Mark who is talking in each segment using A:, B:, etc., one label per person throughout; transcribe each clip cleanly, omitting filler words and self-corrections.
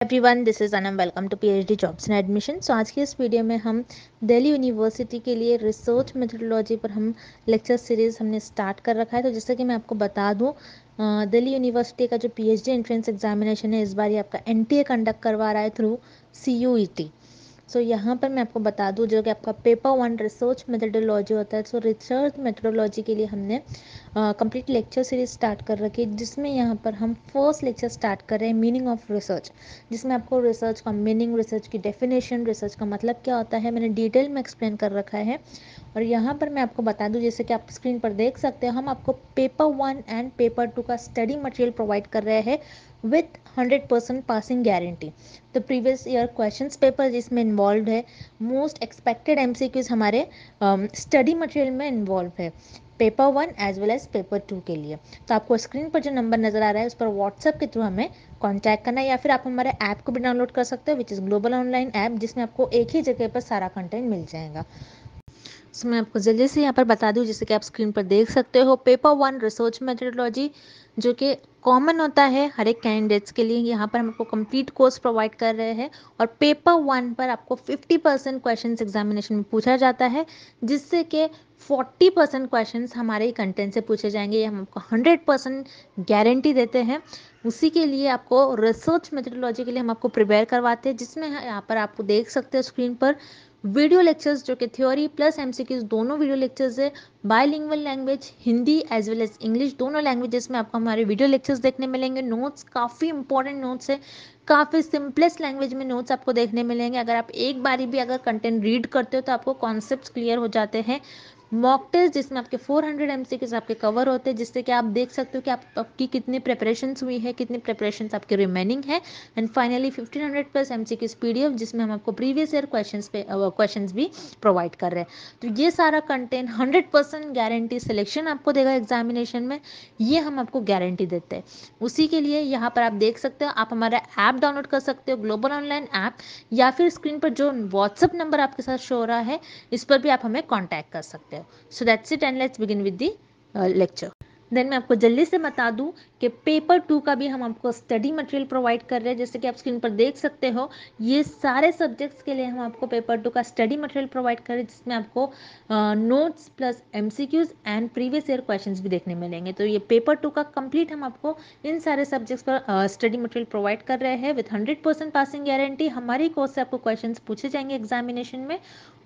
A: Everyone, this is Anam. Welcome to PhD jobs and admission. So आज की इस video में हम दिल्ली यूनिवर्सिटी के लिए रिसर्च मेथोडोलॉजी पर हम लेक्चर सीरीज़ हमने स्टार्ट कर रखा है। तो जैसे कि मैं आपको बता दूं, दिल्ली यूनिवर्सिटी का जो पीएचडी एंट्रेंस एग्जामिनेशन है, इस बार ये आपका एनटीए कंडक्ट करवा रहा है थ्रू सीयूईटी। सो यहाँ पर मैं आपको बता दूं, जो कि आपका पेपर 1 रिसर्च मेथोडोलॉजी होता है। सो रिसर्च मेथोडोलॉजी के लिए हमने कंप्लीट लेक्चर सीरीज स्टार्ट कर रखी है, जिसमें यहाँ पर हम फर्स्ट लेक्चर स्टार्ट कर रहे हैं मीनिंग ऑफ रिसर्च, जिसमें आपको रिसर्च का मीनिंग, रिसर्च की डेफिनेशन, रिसर्च का मतलब क्या होता है, मैंने डिटेल में एक्सप्लेन कर रखा है। और यहाँ पर मैं आपको बता दूं, जैसे कि आप स्क्रीन पर देख सकते हैं, हम आपको पेपर 1 एंड पेपर 2 का स्टडी मटेरियल प्रोवाइड कर रहे हैं विथ 100% पासिंग गारंटी। तो प्रीवियस ईयर क्वेश्चंस पेपर जिसमें इन्वॉल्व है, मोस्ट एक्सपेक्टेड एमसीक्यूज हमारे स्टडी मटेरियल में इन्वॉल्व है, paper 1 as well as paper 2 के लिए। तो आपको स्क्रीन पर जो नंबर नज़र आ रहा है, उस पर व्हाट्सएप के थ्रू हमें कांटेक्ट करना है, या फिर आप हमारे ऐप को भी डाउनलोड कर सकते हो, which is global online app, जिसमें आपको एक ही जगह पर सारा कंटेंट मिल जाएगा। तो मैं आपको जल्दी से यहाँ पर बता दूँ, जैसे कि आप स्क्रीन पर देख सकते हो, पेपर 1 रिसर्च मेथोडोलॉजी, जो कि कॉमन होता है हर एक कैंडिडेट्स के लिए। यहाँ पर हम आपको कंप्लीट कोर्स प्रोवाइड कर रहे हैं, और पेपर 1 पर आपको 50% क्वेश्चंस एग्जामिनेशन में पूछा जाता है, जिससे कि 40% क्वेश्चंस हमारे ही कंटेंट से पूछे जाएंगे। ये हम आपको 100% गारंटी देते हैं। उसी के लिए आपको रिसर्च मेथोडोलॉजी के लिए हम आपको प्रिपेयर करवाते हैं, जिसमें यहाँ पर आपको देख सकते हो स्क्रीन पर वीडियो लेक्चर्स, जो कि थ्योरी प्लस एमसीक्यूज दोनों वीडियो लेक्चर्स है। Bilingual language, Hindi as well as English, दोनों लैंग्वेजेस में आपको हमारे वीडियो लेक्चर्स देखने मिलेंगे। नोट्स काफ़ी इंपॉर्टेंट नोट्स है, काफ़ी सिंपलेस्ट लैंग्वेज में नोट्स आपको देखने मिलेंगे। अगर आप एक बारी भी अगर कंटेंट रीड करते हो तो आपको कॉन्सेप्ट्स क्लियर हो जाते हैं। मॉक टेस्ट जिसमें आपके 400 एमसीक्यूज आपके कवर होते हैं, जिससे कि आप देख सकते हो कि आपकी कितनी प्रिपरेशंस हुई है, कितनी प्रिपरेशंस आपकी रिमेनिंग है। And finally 1500 plus MCQs PDF, जिसमें हम आपको प्रीवियस ईयर क्वेश्चंस भी प्रोवाइड कर रहे हैं। तो ये सारा कंटेंट 100% गारंटी सिलेक्शन आपको देगा एग्जामिनेशन में, ये हम आपको गारंटी देते हैं। उसी के लिए यहाँ पर आप देख सकते हो, आप हमारा ऐप डाउनलोड कर सकते हो, ग्लोबल ऑनलाइन ऐप, या फिर स्क्रीन पर जो व्हाट्सअप नंबर आपके साथ शो हो रहा है, इस पर भी आप हमें कॉन्टैक्ट कर सकते हो। So that's it, and let's begin with the lecture. Then मैं आपको जल्दी से बता दूं कि पेपर 2 का भी हम आपको स्टडी मटेरियल प्रोवाइड कर रहे हैं। जैसे कि आप स्क्रीन पर देख सकते हो, ये सारे सब्जेक्ट्स के लिए हम आपको पेपर 2 का स्टडी मटेरियल प्रोवाइड कर रहे हैं, जिसमें आपको notes plus MCQs and previous year questions भी देखने मिलेंगे। तो ये पेपर 2 का कंप्लीट हम आपको इन सारे सब्जेक्ट्स पर स्टडी मटेरियल प्रोवाइड कर रहे हैं विथ 100% पासिंग गारंटी। हमारी कोर्स से आपको क्वेश्चंस पूछे जाएंगे एग्जामिनेशन में।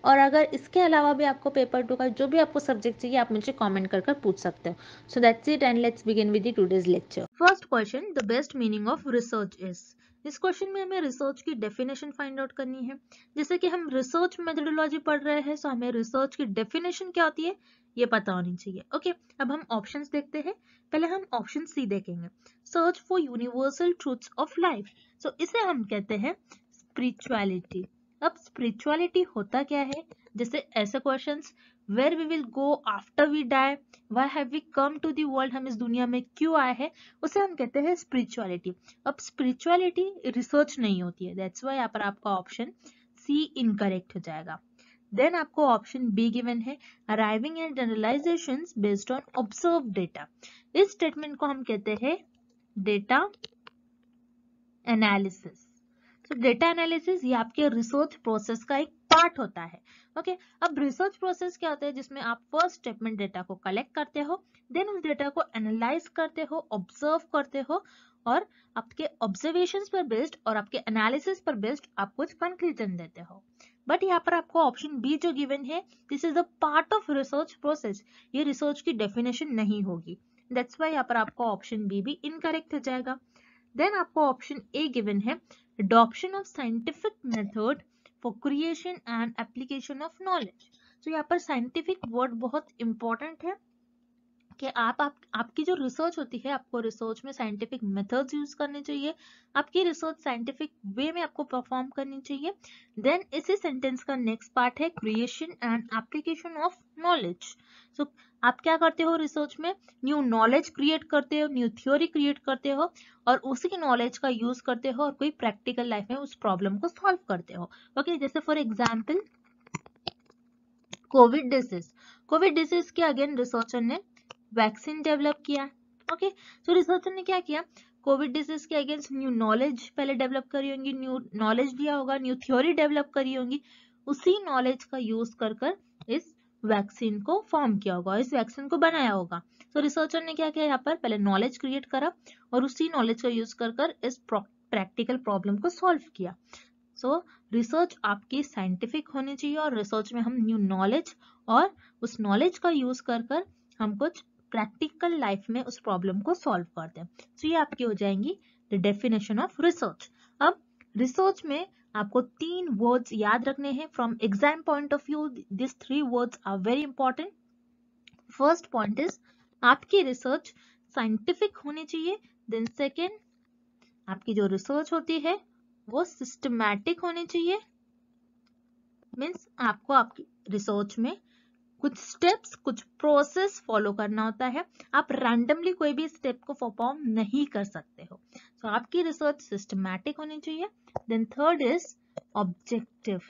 A: और अगर इसके अलावा भी आपको पेपर 2 का जो भी आपको सब्जेक्ट चाहिए, आप मुझे कमेंट कर पूछ सकते हो। So that's it, and let's begin with the today's lecture. First question, the best meaning of research is. इस क्वेश्चन में हमें रिसर्च की डेफिनेशन फाइंड आउट करनी है। जैसे कि हम रिसर्च मेथोडोलॉजी पढ़ रहे हैं, तो हमें रिसर्च की डेफिनेशन क्या होती है ये पता होनी चाहिए। ओके, अब हम ऑप्शंस देखते हैं। पहले हम ऑप्शन सी देखेंगे, search for universal truths of life. So इसे हम कहते हैं स्पिरिचुअलिटी। अब स्पिरिचुअलिटी होता क्या है, जैसे ऐसे questions, where we will go after we die, why have we come to the world, हम इस दुनिया में क्यों आए हैं, उसे हम कहते हैं स्पिरिचुअलिटी। अब स्पिरिचुअलिटी रिसर्च नहीं होती है, दैट्स व्हाई यहाँ पर आपका ऑप्शन सी इनकरेक्ट हो जाएगा। देन आपको ऑप्शन बी गिवन है, arriving at generalisations based on observe data. इस स्टेटमेंट को हम कहते हैं डेटा एनालिसिस। तो डेटा एनालिसिस ये आपके रिसर्च प्रोसेस का एक पार्ट होता है। ओके, अब रिसर्च प्रोसेस क्या होता है, जिसमें आप फर्स्ट स्टेटमेंट डेटा को कलेक्ट करते हो, देन उस डेटा को एनालाइज करते हो, ऑब्जर्व करते हो, और आपके ऑब्जर्वेशंस पर बेस्ड और आपके एनालिसिस पर बेस्ड आप कुछ कंक्लूजन देते हो। बट यहाँ पर आपको ऑप्शन बी जो गिवन है, this is a part of research process, ये रिसर्च की डेफिनेशन नहीं होगी। दैट्स वाई यहाँ पर आपको ऑप्शन बी भी इनकरेक्ट हो जाएगा। देन आपको ऑप्शन ए गिवन है, adoption of scientific method for creation and application of knowledge। तो यहाँ पर साइंटिफिक वर्ड बहुत इंपॉर्टेंट है कि आपकी जो रिसर्च होती है, आपको रिसर्च में साइंटिफिक मेथड्स यूज करने चाहिए, आपकी रिसर्च साइंटिफिक वे में आपको परफॉर्म करनी चाहिए। देन इसी सेंटेंस का नेक्स्ट पार्ट है creation and application of knowledge. So आप क्या करते हो रिसर्च में, न्यू नॉलेज क्रिएट करते हो, न्यू थ्योरी क्रिएट करते हो, और उसी नॉलेज का यूज करते हो और कोई प्रैक्टिकल लाइफ में उस प्रॉब्लम को सॉल्व करते हो। ओके, जैसे फॉर एग्जाम्पल कोविड डिसीज के अगेन रिसर्चर ने वैक्सीन डेवलप किया। ओके, तो रिसर्चर ने क्या किया, कोविड डिजीज के अगेंस्ट न्यू नॉलेज पहले डेवलप करी होंगी, न्यू नॉलेज लिया होगा, न्यू थ्योरी डेवलप करी होंगी, उसी नॉलेज का यूज कर इस वैक्सीन को फॉर्म किया होगा, इस वैक्सीन को बनाया होगा। तो रिसर्चर ने क्या किया, यहाँ पर पहले नॉलेज क्रिएट करा और उसी नॉलेज का यूज कर इस प्रैक्टिकल प्रॉब्लम को सॉल्व किया। सो रिसर्च आपकी साइंटिफिक होनी चाहिए और रिसर्च में हम न्यू नॉलेज और उस नॉलेज का यूज कर हम कुछ प्रैक्टिकल लाइफ में उस प्रॉब्लम को सॉल्व करते हैं। तो ये आपकी हो जाएंगी द डेफिनेशन ऑफ रिसर्च। अब रिसर्च में आपको 3 वर्ड्स याद रखने हैं from exam point of view. This 3 words are very important. First point is आपकी रिसर्च साइंटिफिक होनी चाहिए। देन सेकेंड, आपकी जो रिसर्च होती है वो सिस्टमैटिक होनी चाहिए। मीन्स आपको आपकी रिसर्च में कुछ स्टेप्स, कुछ प्रोसेस फॉलो करना होता है। आप रैंडमली कोई भी स्टेप को परफॉर्म नहीं कर सकते हो। तो आपकी रिसर्च सिस्टमैटिक होनी चाहिए। Then third is objective.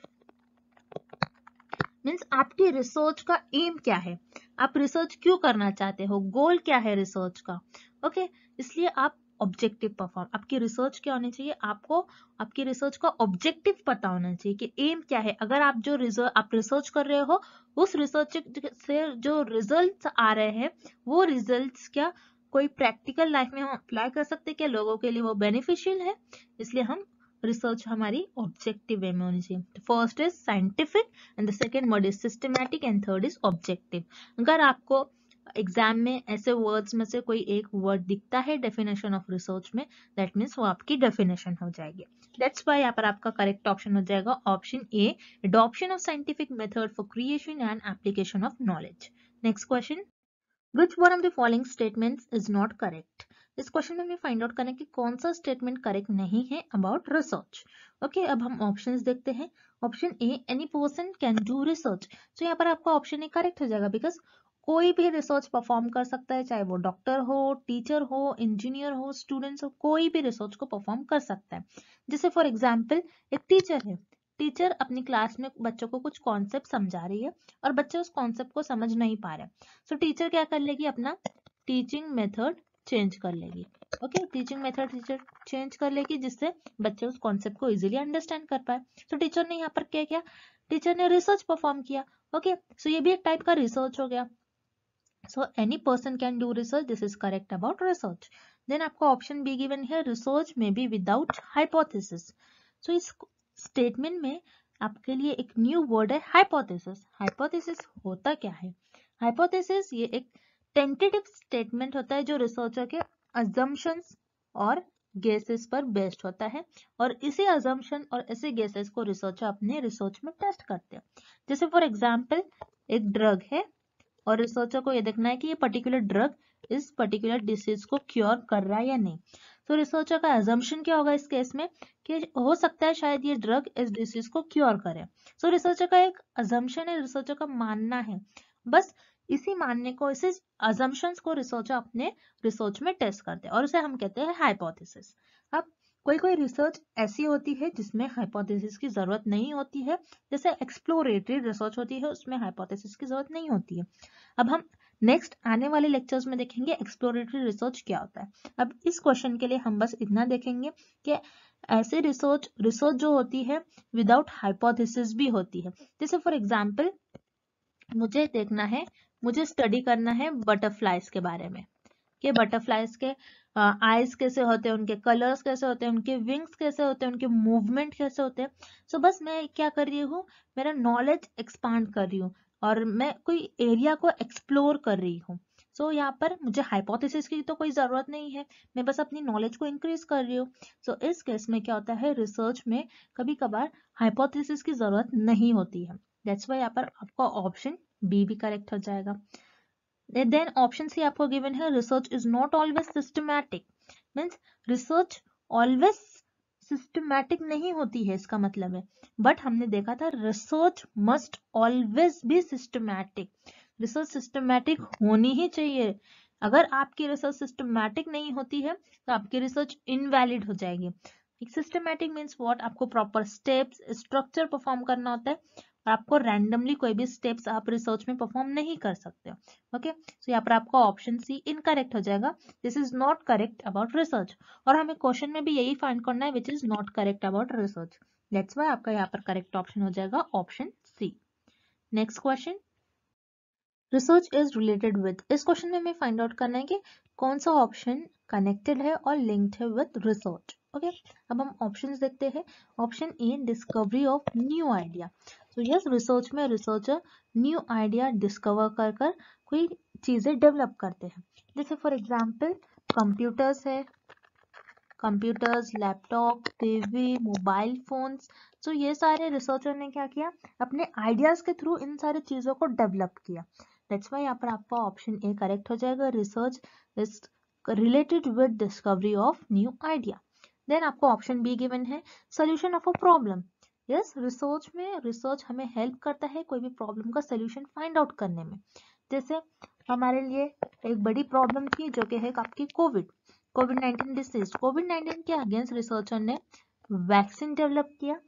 A: Means आपकी रिसर्च का एम क्या है, आप रिसर्च क्यों करना चाहते हो, गोल क्या है रिसर्च का। ओके, इसलिए आप ऑब्जेक्टिव परफॉर्म, आपकी रिसर्च क्या होनी चाहिए, आपको आपकी रिसर्च का ऑब्जेक्टिव पता होना चाहिए कि एम क्या है। अगर आप जो आप रिसर्च कर रहे हो उस रिसर्च से जो रिजल्ट्स आ रहे हैं वो रिजल्ट्स क्या कोई प्रैक्टिकल लाइफ में हम अप्लाई कर सकते हैं, क्या लोगों के लिए वो बेनिफिशियल है। इसलिए हम रिसर्च हमारी ऑब्जेक्टिव वे में होनी चाहिए। First is scientific and the second word is systematic and third is objective. अगर आपको एग्जाम में ऐसे वर्ड्स में से कोई एक वर्ड दिखता है डेफिनेशन ऑफ रिसर्च में, दैट मीन्स वो आपकी डेफिनेशन हो जाएगी। दैट्स व्हाई यहाँ पर आपका करेक्ट ऑप्शन हो जाएगा option A, adoption of scientific method for creation and application of knowledge. Next question, Which one of the following statements is not correct? इस क्वेश्चन में हमें फाइंड आउट करना है कि कौन सा स्टेटमेंट करेक्ट नहीं है अबाउट रिसर्च। ओके, अब हम ऑप्शंस देखते हैं। Option A, any person can do research. तो यहाँ पर आपका ऑप्शन ए करेक्ट हो जाएगा, बिकॉज कोई भी रिसर्च परफॉर्म कर सकता है, चाहे वो डॉक्टर हो, टीचर हो, इंजीनियर हो, स्टूडेंट्स हो, कोई भी रिसर्च को परफॉर्म कर सकता है। जैसे फॉर एग्जाम्पल एक टीचर है, टीचर अपनी क्लास में बच्चों को कुछ कॉन्सेप्ट समझा रही है और बच्चे उस कॉन्सेप्ट को समझ नहीं पा रहे, सो टीचर क्या कर लेगी, अपना टीचिंग मेथड चेंज कर लेगी। Okay, teaching method teacher change कर लेगी जिससे बच्चे उस कॉन्सेप्ट को इजीली अंडरस्टैंड कर पाए। तो टीचर ने यहाँ पर क्या किया, टीचर ने रिसर्च परफॉर्म किया। ओके, सो ये भी एक टाइप का रिसर्च हो गया। So any person can do research, this is correct about research. Then आपको ऑप्शन बी गिवन है, रिसर्च में बी विदाउट हाइपोथेसिस। सो इस स्टेटमेंट में आपके लिए एक न्यू वर्ड है हाइपोथेसिस। हाइपोथेसिस होता क्या है, हाइपोथेसिस ये एक टेंटेटिव स्टेटमेंट होता है जो रिसर्चर के अजम्पशंस और गेसेस पर बेस्ड होता है और इसी अजम्पशन और इसी गेसेस को रिसर्चर अपने रिसर्च में टेस्ट करते हैं। जैसे फॉर एग्जांपल एक ड्रग है और रिसर्चर को ये देखना है कि ये पर्टिकुलर ड्रग इस पर्टिकुलर डिसीज को क्योर कर रहा है या नहीं। तो रिसर्चर का अजम्पशन क्या होगा इस केस में कि हो सकता है शायद ये ड्रग इस डिसीज को क्योर करे। सो रिसर्चर का एक अजम्पशन है, रिसर्चर का मानना है, बस इसी मानने को, इसी अजम्पशंस को रिसर्चर अपने रिसर्च में टेस्ट करते हैं और उसे हम कहते हैं हाइपोथेसिस। अब कोई रिसर्च ऐसी होती है जिसमें हाइपोथेसिस की जरूरत नहीं होती है, जैसे एक्सप्लोरेटरी रिसर्च होती है उसमें हाइपोथेसिस की जरूरत नहीं होती है। अब हम नेक्स्ट आने वाले लेक्चर्स में देखेंगे एक्सप्लोरेटरी रिसर्च क्या होता है। अब इस क्वेश्चन के लिए हम बस इतना देखेंगे कि ऐसे रिसर्च जो होती है विदाउट हाइपोथेसिस भी होती है। जैसे फॉर एग्जांपल मुझे देखना है, मुझे स्टडी करना है बटरफ्लाइज के बारे में कि बटरफ्लाइज के आईज कैसे होते हैं, उनके कलर्स कैसे होते हैं, उनके विंग्स कैसे होते हैं, उनके मूवमेंट कैसे होते हैं। सो बस मैं क्या कर रही हूँ, मेरा नॉलेज एक्सपांड कर रही हूँ और मैं कोई एरिया को एक्सप्लोर कर रही हूँ। सो यहाँ पर मुझे हाइपोथेसिस की तो कोई जरूरत नहीं है, मैं बस अपनी नॉलेज को इंक्रीज कर रही हूँ। सो इस केस में क्या होता है, रिसर्च में कभी कभार हाइपोथेसिस की जरूरत नहीं होती है। दैट्स वाई यहाँ पर आपका ऑप्शन बी भी करेक्ट हो जाएगा। देन ऑप्शन सी आपको गिवन है, research is not always systematic. Means research always systematic नहीं होती है, इसका मतलब है, बट हमने देखा था research must always be systematic. Research systematic होनी ही चाहिए। अगर आपकी रिसर्च सिस्टमैटिक नहीं होती है तो आपकी रिसर्च इनवैलिड हो जाएगी। सिस्टमैटिक मीन्स व्हाट, आपको प्रॉपर स्टेप्स स्ट्रक्चर परफॉर्म करना होता है और आपको रैंडमली कोई भी स्टेप्स आप रिसर्च में परफॉर्म नहीं कर सकते हो। ओके, सो यहाँ पर आपका ऑप्शन सी इनकरेक्ट हो जाएगा, this is not correct about research. और हमें क्वेश्चन में भी यही फाइंड करना है which is not correct about research, that's why आपका यहाँ पर करेक्ट ऑप्शन हो जाएगा option C. Next question, research is related with, इस क्वेश्चन में हमें फाइंड आउट करना है कि कौन सा ऑप्शन कनेक्टेड है और लिंक्ड है विद रिसर्च। ओके, अब हम ऑप्शंस देखते हैं। Option A, discovery of new idea. तो यस, रिसर्च में रिसर्चर न्यू आइडिया डिस्कवर कर कर कोई चीजें डेवलप करते हैं। जैसे फॉर एग्जांपल कंप्यूटर्स है, computers, laptop, TV, mobile phones. तो ये सारे रिसर्चर ने क्या किया, अपने आइडियाज के थ्रू इन सारी चीजों को डेवलप किया। दैट्स वाई यहाँ पर आपका ऑप्शन ए करेक्ट हो जाएगा, research is related with discovery of new idea. Then आपको ऑप्शन बी गिवन है, solution of a problem. Yes, research में रिसर्च हमें हेल्प करता है कोई भी प्रॉब्लम का सोल्यूशन फाइंड आउट करने में। जैसे हमारे लिए एक बड़ी प्रॉब्लम थी जो कि है आपकी कोविड-19 डिसीज। कोविड-19 के अगेंस्ट रिसर्चर ने वैक्सीन डेवलप किया।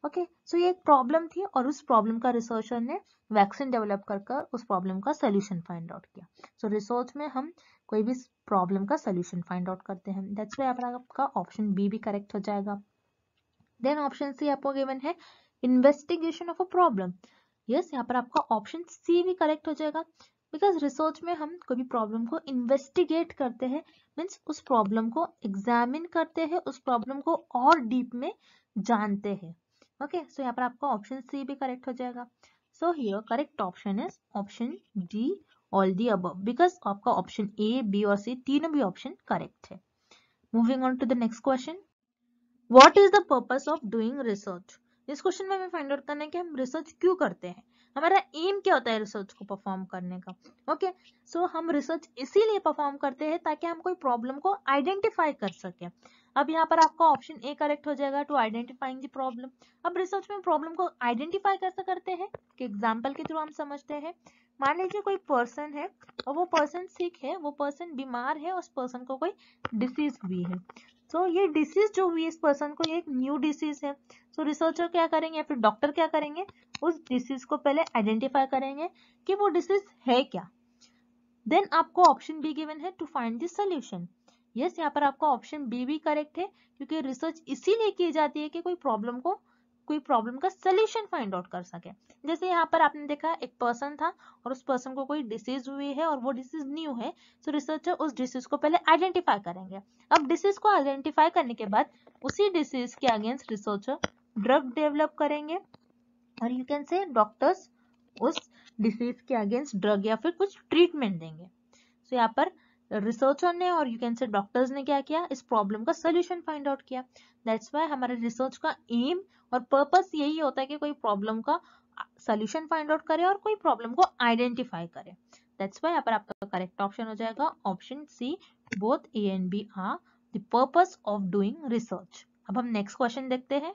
A: ओके, सो ये एक प्रॉब्लम थी और उस प्रॉब्लम का रिसर्चर ने वैक्सीन डेवलप कर उस प्रॉब्लम का सोल्यूशन फाइंड आउट किया। सो रिसर्च में हम कोई भी प्रॉब्लम का सोल्यूशन फाइंड आउट करते हैं, दैट्स व्हाई आपका ऑप्शन बी भी करेक्ट हो जाएगा। देन ऑप्शन सी आपको गिवन है, investigation of a problem. Yes, यहाँ पर आपका ऑप्शन सी भी करेक्ट हो जाएगा, बिकॉज रिसर्च में हम कोई भी प्रॉब्लम को इन्वेस्टिगेट करते हैं, मीन्स उस प्रॉब्लम को एग्जामिन करते हैं, उस प्रॉब्लम को और डीप में जानते हैं। ओके, सो यहाँ पर आपका ऑप्शन सी भी करेक्ट हो जाएगा। So here correct option is option D, all the above, because आपका ऑप्शन ए, बी और सी तीनों भी ऑप्शन करेक्ट है। Moving on to the next question, what is the purpose of doing research. इस question में हमें find out करना है कि हम रिसर्च क्यों करते हैं, हमारा एम क्या होता है रिसर्च को परफॉर्म करने का। ओके, सो हम रिसर्च इसीलिए परफॉर्म करते हैं ताकि हम कोई प्रॉब्लम को आइडेंटिफाई कर सके। अब यहाँ पर आपका ऑप्शन ए करेक्ट हो जाएगा, टू आइडेंटिफाइंग द प्रॉब्लम। अब रिसर्च में प्रॉब्लम को आइडेंटिफाई कैसे करते हैं कि एग्जाम्पल के थ्रू हम समझते हैं। मान लीजिए कोई पर्सन है और वो पर्सन सिक है, वो पर्सन बीमार है, उस पर्सन को कोई डिसीज हुई है। तो ये डिसीज जो हुई इस पर्सन को, ये एक न्यू डिसीज है। तो रिसर्चर क्या करेंगे या फिर डॉक्टर क्या करेंगे, उस डिसीज को पहले आइडेंटिफाई करेंगे कि वो डिसीज है क्या। देन आपको ऑप्शन बी गिवन है, to find the solution. Yes, यहाँ पर आपका ऑप्शन बी भी करेक्ट है, क्योंकि रिसर्च इसीलिए की जाती है कि कोई प्रॉब्लम का सोल्यूशन फाइंड आउट कर सके। जैसे यहाँ पर आपने देखा एक पर्सन था और उस पर्सन को कोई डिसीज हुई है और वो डिसीज न्यू है, तो रिसर्चर उस डिसीज को पहले आइडेंटिफाई करेंगे। अब डिसीज को आइडेंटिफाई करने के बाद उसी डिसीज के अगेंस्ट रिसर्चर ड्रग डेवलप करेंगे, और यू कैन से डॉक्टर्स उस डिसीज के अगेंस्ट ड्रग या फिर कुछ ट्रीटमेंट देंगे। तो यहाँ पर रिसर्चर ने और यू कैन से डॉक्टर्स ने क्या किया, इस प्रॉब्लम का सोल्यूशन फाइंड आउट किया। दैट्स व्हाई हमारे रिसर्च का एम और पर्पस यही होता है कि कोई प्रॉब्लम का सोल्यूशन फाइंड आउट करे और कोई प्रॉब्लम को आइडेंटिफाई करे। दैट्स व्हाई यहाँ पर आपका करेक्ट ऑप्शन हो जाएगा option C, both A and B are the purpose of doing research. अब हम नेक्स्ट क्वेश्चन देखते हैं,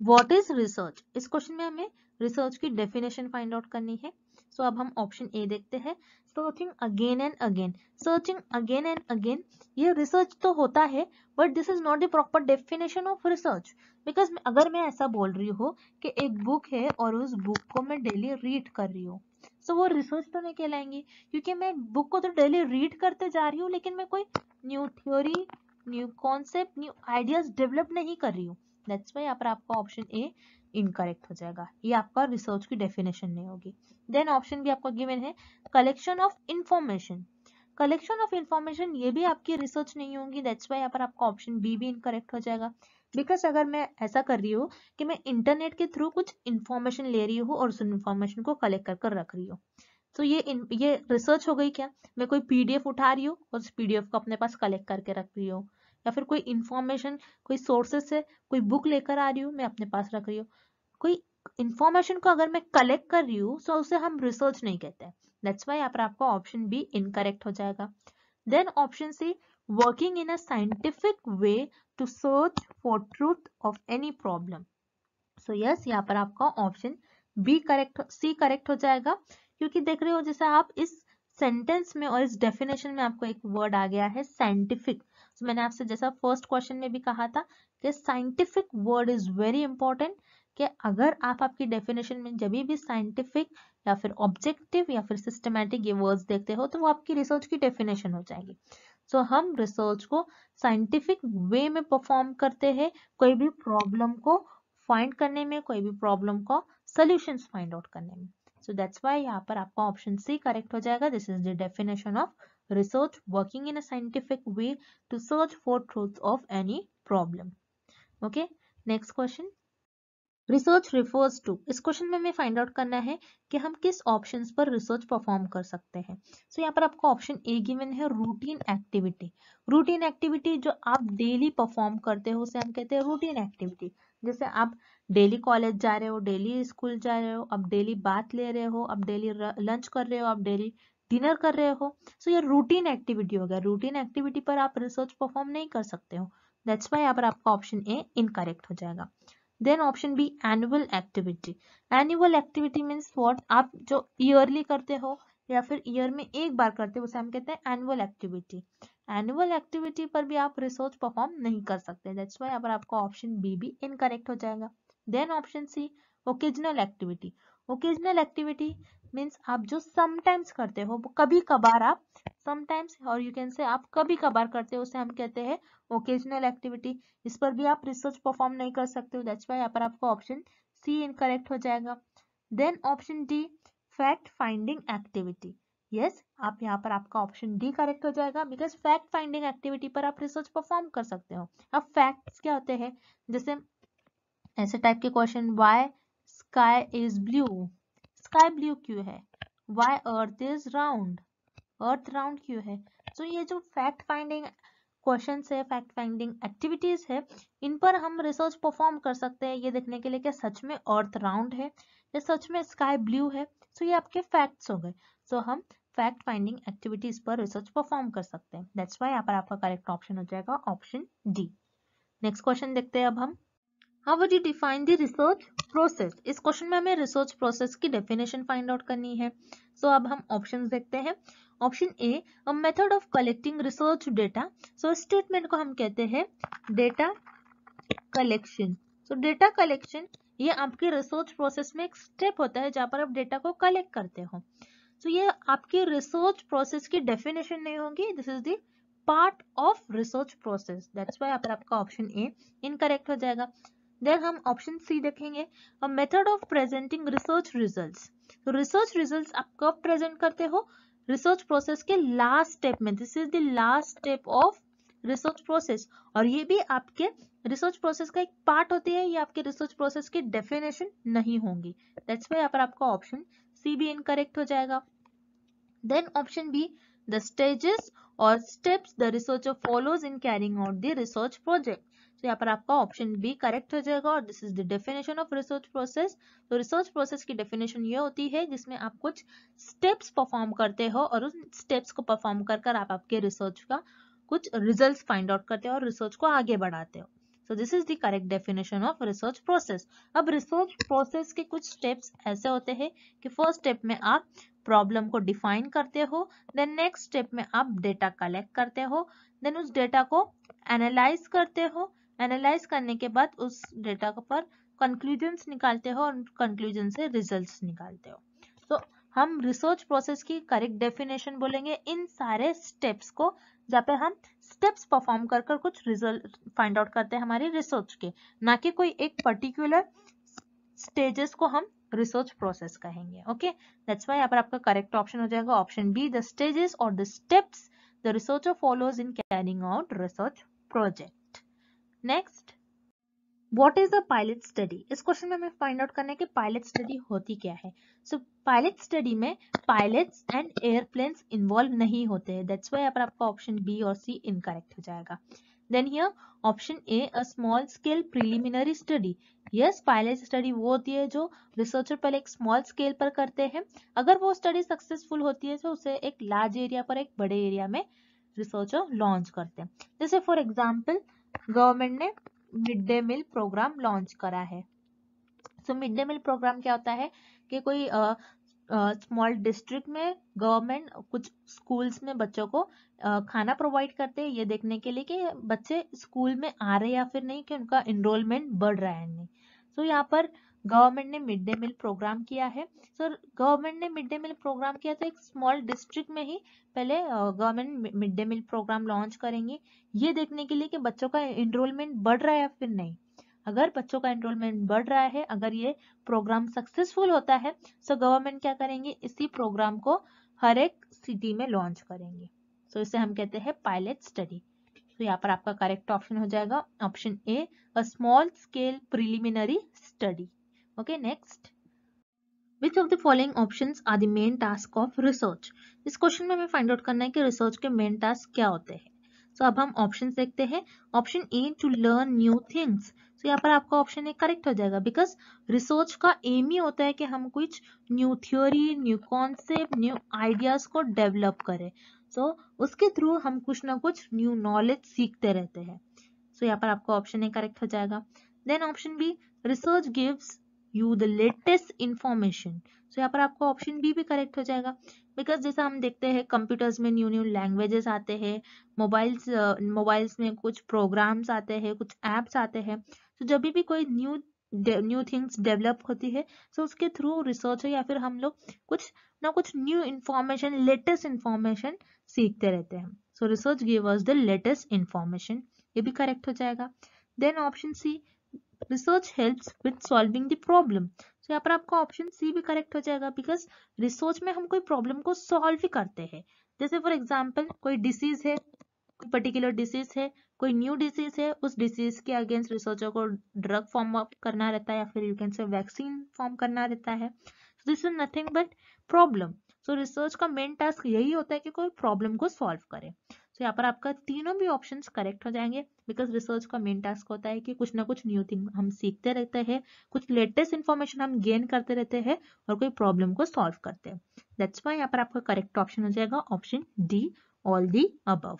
A: व्हाट इज रिसर्च। इस क्वेश्चन में हमें रिसर्च की डेफिनेशन फाइंड आउट करनी है। सो अब हम ऑप्शन ए देखते हैं, searching again and again. Searching again and again ये रिसर्च तो होता है, but this is not the proper definition of research. Because अगर मैं ऐसा बोल रही हूँ कि एक बुक है और उस बुक को मैं डेली रीड कर रही हूँ, सो वो रिसर्च तो नहीं कहलाएंगी, क्योंकि मैं बुक को तो डेली रीड करते जा रही हूँ लेकिन मैं कोई new theory, new concept, new ideas develop नहीं कर रही हूँ। दैट्स वाई यहाँ पर आपका ऑप्शन ए इनकरेक्ट हो जाएगा, ये आपका रिसर्च की डेफिनेशन नहीं होगी। देन ऑप्शन भी आपको गिवन है, collection of information. Collection of information ये भी आपकी रिसर्च नहीं होगी। दैट्स वाई यहाँ पर आपका ऑप्शन बी भी इनकरेक्ट हो जाएगा, बिकॉज अगर मैं ऐसा कर रही हूँ कि मैं इंटरनेट के थ्रू कुछ इंफॉर्मेशन ले रही हूँ और उस इंफॉर्मेशन को कलेक्ट कर कर रख रही हूँ, तो ये रिसर्च हो गई क्या। मैं कोई पीडीएफ उठा रही हूँ और उस पीडीएफ को अपने पास कलेक्ट करके रख रही हूँ, या फिर कोई इंफॉर्मेशन कोई सोर्सेज से कोई बुक लेकर आ रही हूँ मैं अपने पास रख रही हूँ। कोई इंफॉर्मेशन को अगर मैं कलेक्ट कर रही हूँ तो उसे हम रिसर्च नहीं कहते हैं। दैट्स वाई यहाँ पर आपका ऑप्शन बी इनकरेक्ट हो जाएगा। Then option C, working in a scientific way to search for truth of any problem. So yes, यहाँ पर आपका option B correct, C correct हो जाएगा, क्योंकि देख रहे हो जैसे आप इस सेंटेंस में और इस डेफिनेशन में आपको एक वर्ड आ गया है साइंटिफिक। तो मैंने आपसे जैसा फर्स्ट क्वेश्चन में भी कहा था कि scientific word is very important, कि अगर आप आपकी डेफिनेशन में जब भी साइंटिफिक या फिर ऑब्जेक्टिव या फिर सिस्टमैटिक ये वर्ड्स देखते हो तो वो आपकी रिसर्च की डेफिनेशन हो जाएगी। सो हम रिसर्च को साइंटिफिक वे में परफॉर्म करते हैं कोई भी प्रॉब्लम को फाइंड करने में, कोई भी प्रॉब्लम को सॉल्यूशंस फाइंड आउट करने में। सो दैट्स व्हाई यहाँ पर आपका ऑप्शन सी करेक्ट हो जाएगा। This is the definition of research, working in a scientific way to search for truth of any problem. Okay, next question, research refers to. इस question में हमें find out करना है कि हम किस ऑप्शंस पर रिसर्च परफॉर्म कर सकते हैं। सो यहाँ पर आपको ऑप्शन ए गिवन है रूटीन एक्टिविटी। रूटीन एक्टिविटी जो आप डेली परफॉर्म करते हो उसे हम कहते हैं रूटीन एक्टिविटी। जैसे आप डेली कॉलेज जा रहे हो, डेली स्कूल जा रहे हो, आप डेली बात ले रहे हो, आप डेली लंच कर रहे हो, आप डेली डिनर कर रहे हो। सो ये रूटीन एक्टिविटी हो गया। रूटीन एक्टिविटी पर आप रिसर्च परफॉर्म नहीं कर सकते हो। दैट्स वाई यहाँ पर आपका ऑप्शन ए इनकरेक्ट हो जाएगा। Then option B annual activity. Annual activity means what, आप जो ईयरली करते हो या फिर ईयर में एक बार करते हो उसे हम कहते हैं एनुअल एक्टिविटी। एनुअल एक्टिविटी पर भी आप रिसर्च परफॉर्म नहीं कर सकते। दैट्स व्हाई यहाँ पर आपका ऑप्शन बी भी इनकरेक्ट हो जाएगा। Then option C occasional activity. Occasional activity means आप जो समटाइम्स करते हो, कभी कभार आप, समटाइम्स और यू कैन से आप कभी कभार करते हो, उसे हम कहते हैं ओकेजनल एक्टिविटी। इस पर भी आप रिसर्च परफॉर्म नहीं कर सकते हो। दैट्स व्हाई यहाँ पर आपका ऑप्शन सी इनकरेक्ट हो जाएगा। Then option D fact finding activity. Yes, आप यहाँ पर आपका ऑप्शन डी करेक्ट हो जाएगा बिकॉज फैक्ट फाइंडिंग एक्टिविटी पर आप रिसर्च परफॉर्म कर सकते हो। अब फैक्ट्स क्या होते हैं, जैसे ऐसे टाइप के question, why sky is blue, sky blue क्यों है, why earth is round, earth round क्यों है। तो ये जो फैक्ट फाइंडिंग क्वेश्चंस है, फैक्ट फाइंडिंग एक्टिविटीज है, इन पर हम रिसर्च परफॉर्म कर सकते हैं ये देखने के लिए कि सच में अर्थ राउंड है या सच में स्काई ब्लू है। सो ये आपके फैक्ट्स हो गए। सो हम फैक्ट फाइंडिंग एक्टिविटीज पर रिसर्च परफॉर्म कर सकते हैं। दैट्स व्हाई यहाँ पर आपका करेक्ट ऑप्शन हो जाएगा ऑप्शन डी। नेक्स्ट क्वेश्चन देखते हैं अब हम, how would you define the research process. इस क्वेश्चन में हमें रिसर्च प्रोसेस की डेफिनेशन फाइंड आउट करनी है। सो अब हम ऑप्शंस देखते हैं। Option A, a method of collecting research data. So statement को हम कहते हैं डेटा कलेक्शन। सो डेटा कलेक्शन ये आपके रिसर्च प्रोसेस में एक स्टेप होता है जहां पर आप डेटा को कलेक्ट करते हो। सो ये आपकी रिसर्च प्रोसेस की डेफिनेशन नहीं होगी, this is the part of research process. That's why यहाँ पर आपका ऑप्शन ए इनकरेक्ट हो जाएगा। देन हम ऑप्शन सी देखेंगे, a method of presenting research results. तो रिसर्च रिजल्ट्स आप कब प्रेजेंट करते हो, रिसर्च प्रोसेस के लास्ट स्टेप में। This is the last step of research process और ये भी आपके रिसर्च प्रोसेस का एक पार्ट होती है, ये आपके रिसर्च प्रोसेस की डेफिनेशन नहीं होंगी। दैट्स व्हाई यहाँ पर आपका ऑप्शन सी भी इनकरेक्ट हो जाएगा। Then option B, the stages और steps the researcher follows in carrying out the research project. तो यहाँ पर आपका ऑप्शन बी करेक्ट हो जाएगा और this is the definition of research process. तो रिसर्च प्रोसेस की डेफिनेशन ये होती है जिसमें आप कुछ स्टेप्स परफॉर्म करते हो और उन स्टेप्स को परफॉर्म कर आप आपके रिसर्च का कुछ रिजल्ट्स फाइंड आउट करते हो और रिसर्च को आगे बढ़ाते हो। So this is the correct definition of research process. अब रिसर्च प्रोसेस के कुछ स्टेप्स ऐसे होते हैं कि फर्स्ट स्टेप में आप प्रॉब्लम को डिफाइन करते हो, देन नेक्स्ट स्टेप में आप डेटा कलेक्ट करते हो, देन उस डेटा को एनालाइज करते हो, एनालाइज करने के बाद उस डेटा पर कंक्लूजन्स निकालते हो और कंक्लूजन से रिजल्ट्स निकालते हो। तो हम रिसर्च प्रोसेस की करेक्ट डेफिनेशन बोलेंगे इन सारे स्टेप्स को, जहाँ पे हम स्टेप्स परफॉर्म कर कुछ रिजल्ट फाइंड आउट करते हैं हमारी रिसर्च के, ना कि कोई एक पर्टिकुलर स्टेजेस को हम रिसर्च प्रोसेस कहेंगे। ओके, दैट्स व्हाई यहाँ पर आपका करेक्ट ऑप्शन हो जाएगा ऑप्शन बी, द स्टेजेस और the steps the researcher follows in carrying out research project. Next, what is a pilot study. इस क्वेश्चन में हमें फाइंड आउट करना है कि पायलट स्टडी होती क्या है। सो पायलट स्टडी में पायलट्स एंड एयरप्लेन्स इन्वॉल्व नहीं होते हैं। दैट्स व्हाई यहाँ पर आपका ऑप्शन बी और सी इनकरेक्ट हो जाएगा। Then here option A, a small scale preliminary study. Yes, pilot study वो होती है जो रिसर्चर पहले एक स्मॉल स्केल पर करते हैं, अगर वो स्टडी सक्सेसफुल होती है तो उसे एक लार्ज एरिया पर, एक बड़े एरिया में रिसर्चर लॉन्च करते हैं। जैसे फॉर एग्जाम्पल गवर्नमेंट ने mid day meal program launch करा है। So mid day meal program क्या होता है कि कोई स्मॉल डिस्ट्रिक्ट में गवर्नमेंट कुछ स्कूल्स में बच्चों को खाना प्रोवाइड करते हैं ये देखने के लिए कि बच्चे स्कूल में आ रहे हैं या फिर नहीं, कि उनका इनरोलमेंट बढ़ रहा है नहीं। सो यहाँ पर गवर्नमेंट ने मिड डे मील प्रोग्राम किया है। सर गवर्नमेंट ने मिड डे मील प्रोग्राम किया तो एक स्मॉल डिस्ट्रिक्ट में ही पहले government mid day meal program launch करेंगे, ये देखने के लिए कि बच्चों का एनरोलमेंट बढ़ रहा है या फिर नहीं। अगर बच्चों का एनरोलमेंट बढ़ रहा है, अगर ये प्रोग्राम सक्सेसफुल होता है, तो गवर्नमेंट क्या करेंगे, इसी प्रोग्राम को हर एक सिटी में लॉन्च करेंगे। सो इसे हम कहते हैं पायलट स्टडी। तो यहाँ पर आपका करेक्ट ऑप्शन हो जाएगा option A, a small scale preliminary study. Okay, next, which of the following options are the main task of research. इस क्वेश्चन में हमें फाइंड आउट करना है कि रिसर्च के मेन टास्क क्या होते हैं। तो अब हम ऑप्शंस देखते हैं। Option A, to learn new things. तो यहाँ पर आपका ऑप्शन ए करेक्ट हो जाएगा, बिकॉज रिसर्च का एम ही होता है कि हम कुछ new theory, new concept, new ideas को डेवलप करें। सो उसके थ्रू हम कुछ ना कुछ न्यू नॉलेज सीखते रहते हैं। सो यहाँ पर आपका ऑप्शन ए करेक्ट हो जाएगा। Then option B, research gives you the latest information. So यहाँ पर आपका ऑप्शन बी भी करेक्ट हो जाएगा, बिकॉज जैसा हम देखते हैं कंप्यूटर्स में न्यू न्यू लैंग्वेजेस आते हैं, मोबाइल्स में कुछ प्रोग्राम्स आते हैं, कुछ एप्स आते हैं। तो जब भी कोई न्यू थिंग्स डेवलप होती है, तो उसके थ्रू रिसर्च है या फिर हम लोग कुछ ना कुछ न्यू इंफॉर्मेशन, लेटेस्ट इंफॉर्मेशन सीखते रहते हैं। So research give us the latest information, ये भी करेक्ट हो जाएगा। Then option C, research helps with solving the problem. तो यहाँ पर आपका ऑप्शन सी भी करेक्ट हो जाएगा, बिकॉज रिसर्च में हम कोई प्रॉब्लम को सॉल्व ही करते हैं। जैसे फॉर एग्जांपल कोई डिसीज है, कोई पर्टिकुलर डिसीज है, कोई न्यू डिसीज है, उस डिसीज के अगेंस्ट रिसर्चर को ड्रग फॉर्म अप करना रहता है या फिर you can say vaccine form करना रहता है। So this is nothing but problem. So research का मेन टास्क यही होता है कि कोई प्रॉब्लम को सॉल्व करे। तो यहाँ पर आपका तीनों भी ऑप्शंस करेक्ट हो जाएंगे, बिकॉज रिसर्च का मेन टास्क होता है कि कुछ ना कुछ न्यू थिंग हम सीखते रहते हैं, कुछ लेटेस्ट इंफॉर्मेशन हम गेन करते रहते हैं और कोई प्रॉब्लम को सॉल्व करते हैं। दैट्स व्हाई यहाँ पर आपका करेक्ट ऑप्शन हो जाएगा option D, all the above.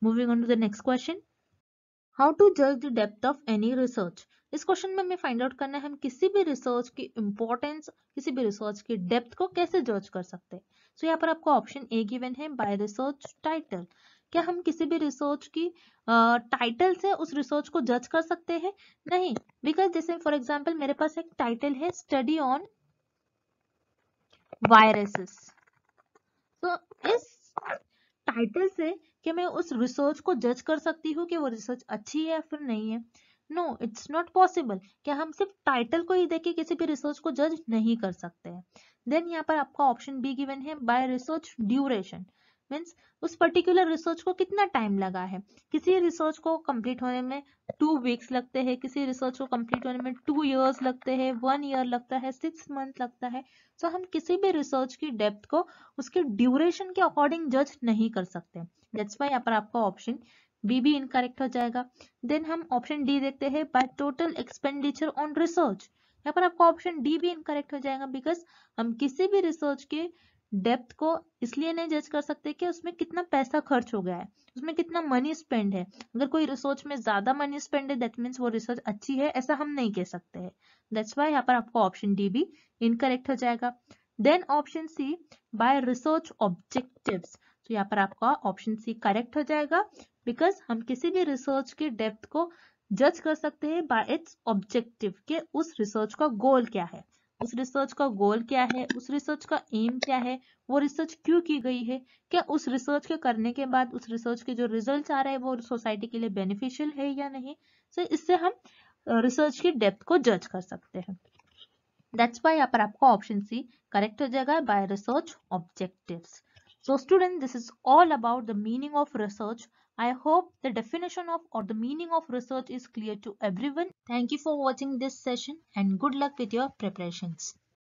A: Moving on to the next question, how to जज the depth of any research. इस क्वेश्चन में हमें फाइंड आउट करना है हम किसी भी रिसर्च की इंपॉर्टेंस, किसी भी रिसर्च की डेप्थ को कैसे जज कर सकते हैं। सो यहाँ पर आपको ऑप्शन ए गिवन है, बाय रिसर्च टाइटल। क्या हम किसी भी रिसर्च की टाइटल से उस रिसर्च को जज कर सकते हैं? नहीं, बिकॉज जैसे फॉर एग्जाम्पल मेरे पास एक टाइटल है, स्टडी ऑन वायरसेस। तो इस टाइटल से कि मैं उस रिसर्च को जज कर सकती हूँ कि वो रिसर्च अच्छी है या फिर नहीं है? No, it's not possible. क्या हम सिर्फ टाइटल को ही देख के किसी भी रिसर्च को जज नहीं कर सकते हैं? देन यहाँ पर आपका ऑप्शन बी गिवन है, बाय रिसर्च ड्यूरेशन। मीन्स उस पर्टिकुलर रिसर्च को कितना टाइम लगा है। किसी रिसर्च को कंप्लीट होने में 2 वीक्स लगते हैं, किसी रिसर्च को कंप्लीट होने में 2 इयर्स लगते हैं, 1 ईयर लगता है, 6 मंथ लगता है। तो हम किसी भी रिसर्च की डेप्थ को उसके ड्यूरेशन के अकॉर्डिंग जज नहीं कर सकते। दैट्स व्हाई यहाँ पर आपका ऑप्शन बी भी इनकरेक्ट हो जाएगा। देन हम ऑप्शन डी देखते हैं, by total expenditure on research. यहाँ पर आपका ऑप्शन डी भी इनकरेक्ट हो जाएगा, बिकॉज हम किसी भी रिसर्च के डेप्थ को इसलिए नहीं जज कर सकते कि उसमें कितना पैसा खर्च हो गया है, उसमें कितना मनी स्पेंड है। अगर कोई रिसर्च में ज्यादा मनी स्पेंड है, दैट मीन्स वो रिसर्च अच्छी है, ऐसा हम नहीं कह सकते हैं। दैट्स व्हाई यहाँ पर आपका ऑप्शन डी भी इनकरेक्ट हो जाएगा। Then option C, by research objectives. तो यहाँ पर आपका ऑप्शन सी करेक्ट हो जाएगा, बिकॉज हम किसी भी रिसर्च के डेप्थ को जज कर सकते हैं बाय इट्स ऑब्जेक्टिव, के उस रिसर्च का गोल क्या है, उस रिसर्च का गोल क्या है, उस रिसर्च का एम क्या है, वो रिसर्च क्यों की गई है, क्या उस रिसर्च के करने के बाद उस रिसर्च के जो रिजल्ट आ रहे हैं वो सोसाइटी के लिए बेनिफिशियल है या नहीं। सो इससे हम रिसर्च की डेप्थ को जज कर सकते हैं। दैट्स वाई यहाँ पर आपका ऑप्शन सी करेक्ट हो जाएगा, bye research objectives. So student, this is all about the meaning of research. I hope the definition of or the meaning of research is clear to everyone. Thank you for watching this session and good luck with your preparations.